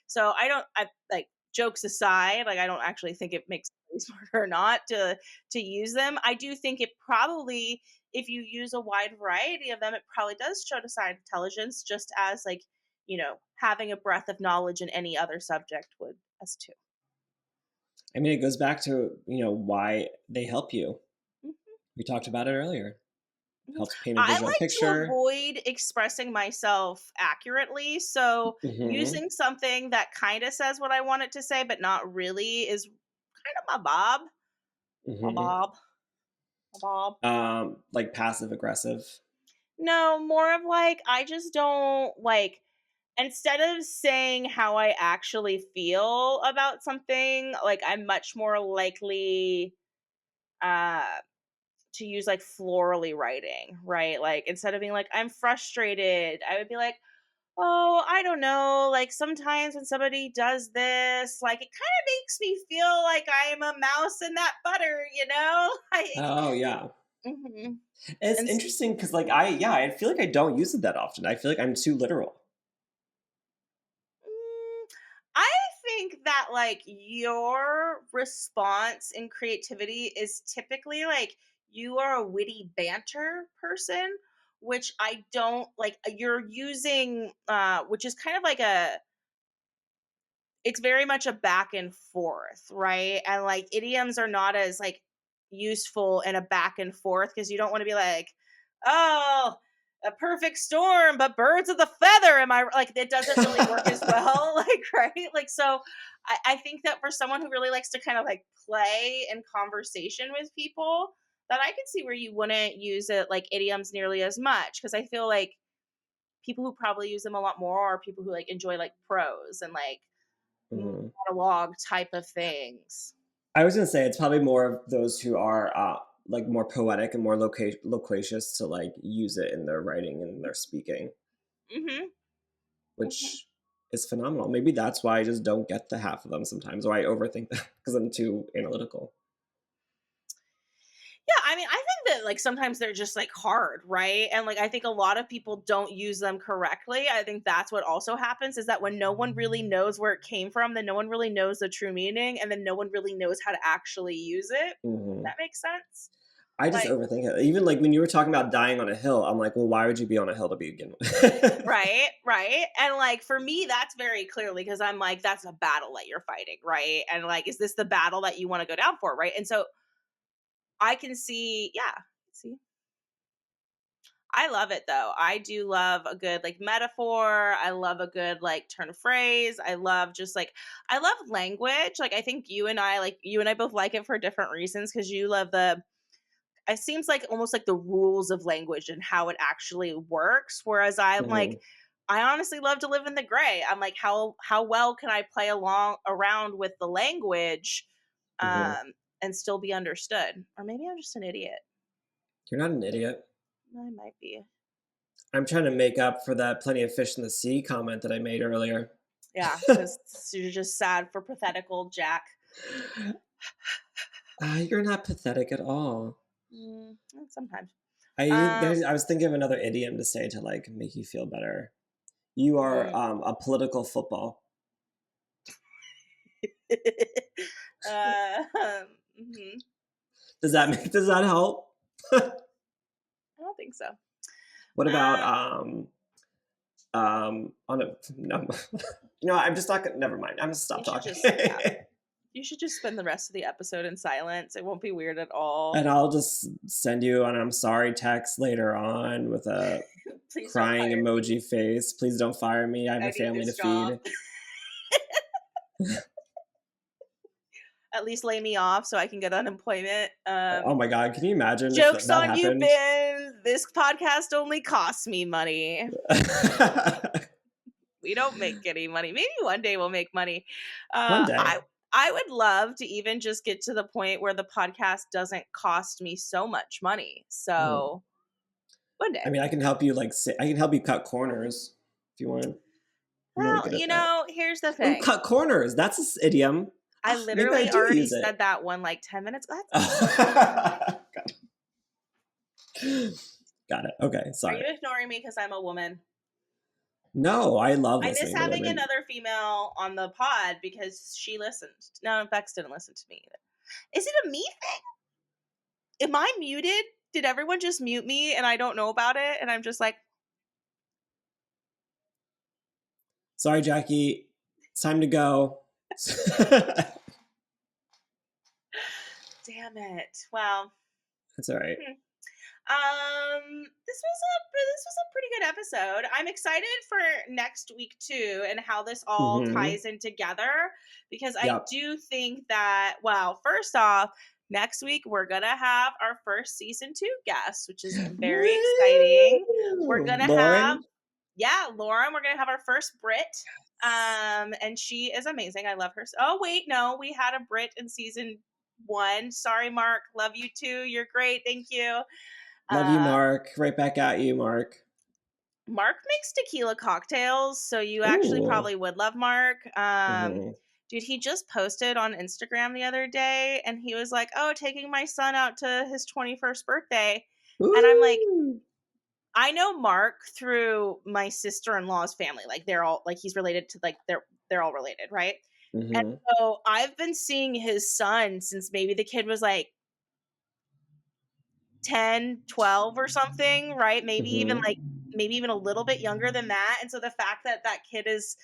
so I like jokes aside, like I don't actually think it makes me smarter or not to use them. I do think it probably, if you use a wide variety of them, it probably does show to sign intelligence, just as like having a breadth of knowledge in any other subject would as too. I mean, it goes back to, why they help you. Mhm, We talked about it earlier. mhm. Helps paint a I visual like to picture. avoid expressing myself accurately, so Hmm. using something that kind of says what I want it to say, but not really, is kind of my bob. My Hmm. bob. My bob. Like passive aggressive. No, more of like I just don't like, instead of saying how I actually feel about something, like I'm much more likely uh to use like florally writing, right? Like instead of being like I'm frustrated, I would be like, "Oh, I don't know, like sometimes when somebody does this, like it kind of makes me feel like I'm a mouse in that butter, you know?" Like Oh yeah. mhm. It's And interesting because like I feel like I don't use it that often. I feel like I'm too literal. Mm, I think that like your response in creativity is typically like you are a witty banter person, which I don't like. You're using, which is kind of like it's very much a back and forth, right? And like idioms are not as like useful in a back and forth because you don't want to be like, oh, a perfect storm, but birds of the feather. Am I like it doesn't really work as well, like right? Like so I think that for someone who really likes to kind of like play in conversation with people, that I can see where you wouldn't use it like idioms nearly as much. Cause I feel like people who probably use them a lot more are people who like enjoy like prose and like Mhm. monologue type of things. I was gonna say it's probably more of those who are like more poetic and more loquacious to like use it in their writing and their speaking, Mhm. Mhm. which is phenomenal. Maybe that's why I just don't get the half of them sometimes, or I overthink them because I'm too analytical. Yeah, I mean, I think that like sometimes they're just like hard, right? And like I think a lot of people don't use them correctly. I think that's what also happens is that when no one really knows where it came from, then no one really knows the true meaning, and then no one really knows how to actually use it. Hmm. That makes sense. I just Like, overthink it. Even like when you were talking about dying on a hill, I'm like, well, why would you be on a hill to begin with? right, right. And like for me, that's very clearly because I'm like, that's a battle that you're fighting, right? And like, is this the battle that you want to go down for, right? And so I can see, yeah, see, I love it though. I do love a good like metaphor. I love a good like turn of phrase. I love just like I love language. Like I think you and I both like it for different reasons because you love the it seems like almost like the rules of language and how it actually works. Whereas I'm like, Hmm. I honestly love to live in the gray. I'm like, how well can I play along around with the language Hmm. and still be understood? Or maybe I'm just an idiot. You're not an idiot. I might be. I'm trying to make up for that plenty of fish in the sea comment that I made earlier. Yeah, because you're just sad for pathetic old Jack. You're not pathetic at all. Sometimes. I Um, I was thinking of another idiom to say to like make you feel better. You are mm. a political football. uh, mhm. Does that help? I don't think so. What about Um, On a no, I'm just not gonna. Never mind. I'm gonna stop talking. You should just spend the rest of the episode in silence. It won't be weird at all. And I'll just send you an I'm sorry text later on with a crying emoji face. Please don't fire me. I have a family to feed. At least lay me off so I can get unemployment. Oh my God, can you imagine? Jokes on happened? You, Ben. This podcast only costs me money. We don't make any money. Maybe one day we'll make money. One day. I would love to even just get to the point where the podcast doesn't cost me so much money. So one day. I mean, I can help you I can help you cut corners if you want. Well, here's the thing. Ooh, cut corners. That's an idiom. I literally already said that one like 10 minutes ago. Got it. Okay, sorry. Are you ignoring me because I'm a woman? No, I love listening. I miss having another female on the pod because she listened. No, Bex didn't listen to me either. Is it a me thing? Am I muted? Did everyone just mute me and I don't know about it? And I'm just like... Sorry, Jackie. It's time to go. Damn it. Well, that's all right. This was a pretty good episode. I'm excited for next week too, and how this all ties in together, because I do think that, well, first off, next week we're gonna have our first season 2 guest, which is very exciting. We're gonna have Lauren. We're gonna have our first Brit. And she is amazing. I love her. Oh wait, no, we had a Brit in season 1. Sorry, Mark. Love you too. You're great. Thank you. Love you, Mark. Right back at you, Mark. Mark makes tequila cocktails, so you actually probably would love Mark. Dude, he just posted on Instagram the other day, and he was like, "Oh, taking my son out to his 21st birthday," and I'm like, I know Mark through my sister-in-law's family. Like they're all like he's related to like they're all related, right? And so I've been seeing his son since maybe the kid was like 10, 12 or something, right? Maybe even a little bit younger than that. And so the fact that that kid is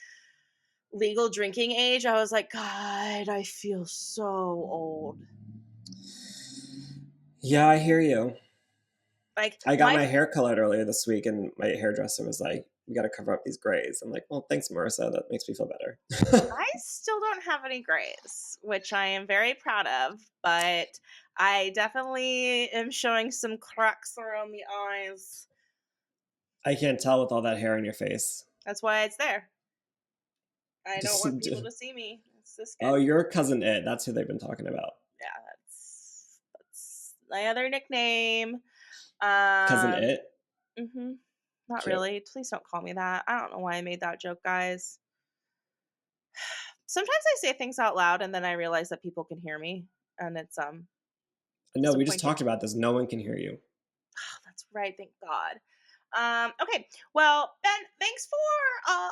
legal drinking age, I was like, God, I feel so old. Yeah, I hear you. Like I got my hair colored earlier this week, and my hairdresser was like, "We got to cover up these grays." I'm like, "Well, thanks, Marissa. That makes me feel better." I still don't have any grays, which I am very proud of, but I definitely am showing some cracks around the eyes. I can't tell with all that hair on your face. That's why it's there. I don't want people to see me. It's this good. Oh, your cousin It. That's who they've been talking about. Yeah, that's my other nickname. Cousin It? Not Cute. Really. Please don't call me that. I don't know why I made that joke, guys. Sometimes I say things out loud and then I realize that people can hear me. And it's No, we just talked about this. No one can hear you. Oh, that's right. Thank God. Okay. Well, Ben, thanks for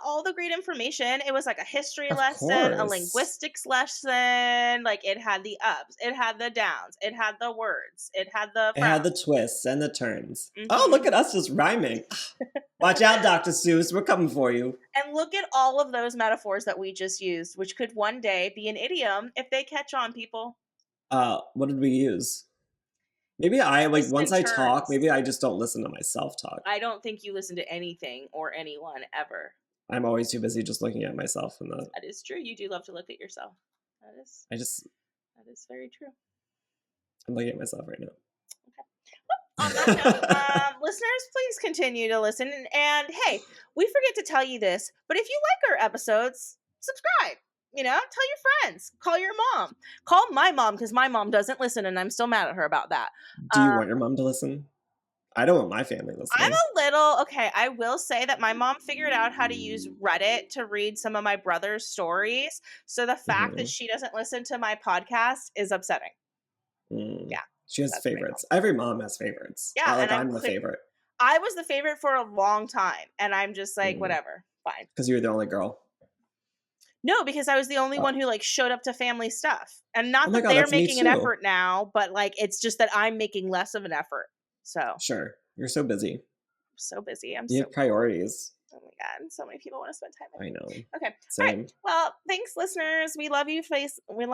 all the great information. It was like a history lesson, a linguistics lesson. Like it had the ups, it had the downs, it had the words, it had the twists and the turns. Oh, look at us just rhyming. Watch out, Dr. Seuss. We're coming for you. And look at all of those metaphors that we just used, which could one day be an idiom if they catch on, people. What did we use? Maybe once I talk, maybe I just don't listen to myself talk. I don't think you listen to anything or anyone ever. I'm always too busy just looking at myself. That is true. You do love to look at yourself. That is very true. I'm looking at myself right now. Okay. On that note, listeners, please continue to listen. And hey, we forget to tell you this, but if you like our episodes, subscribe. Tell your friends. Call your mom. Call my mom because my mom doesn't listen and I'm still mad at her about that. Do you want your mom to listen? I don't want my family listening. I will say that my mom figured out how to use Reddit to read some of my brother's stories. So the fact that she doesn't listen to my podcast is upsetting. Yeah. She has favorites. Every mom has favorites. Yeah. I'm the favorite. I was the favorite for a long time. And I'm just like, whatever. Fine. Because you were the only girl. No, because I was the only one who showed up to family stuff. And not that they're making an effort now, but it's just that I'm making less of an effort. So sure. You're so busy. I'm so busy. You have priorities. Oh my god, so many people want to spend time with I me. know. Okay. All right. Same. Well, thanks, listeners. We love you we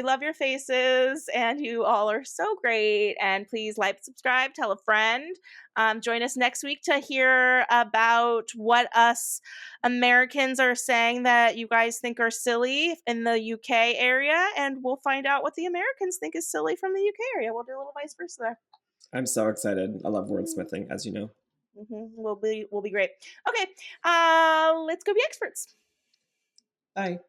love your faces, and you all are so great. And please like, subscribe, tell a friend. Join us next week to hear about what us Americans are saying that you guys think are silly in the UK area, and we'll find out what the Americans think is silly from the UK area. We'll do a little vice versa there. I'm so excited. I love wordsmithing, as you know. We'll be great. Okay, let's go be experts. Bye.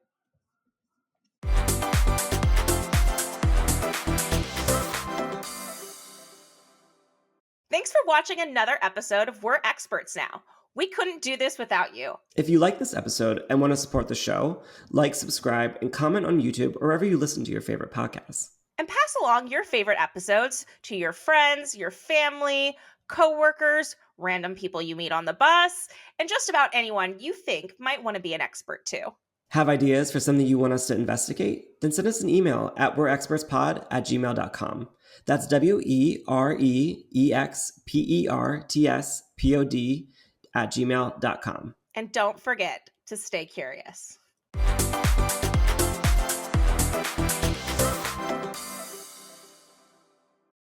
Thanks for watching another episode of We're Experts Now. We couldn't do this without you. If you like this episode and want to support the show, like, subscribe, and comment on YouTube or wherever you listen to your favorite podcasts. And pass along your favorite episodes to your friends, your family, coworkers, random people you meet on the bus, and just about anyone you think might want to be an expert too. Have ideas for something you want us to investigate? Then send us an email at we'reexpertspod@gmail.com. That's WEREXPERTSPOD @gmail.com. And don't forget to stay curious.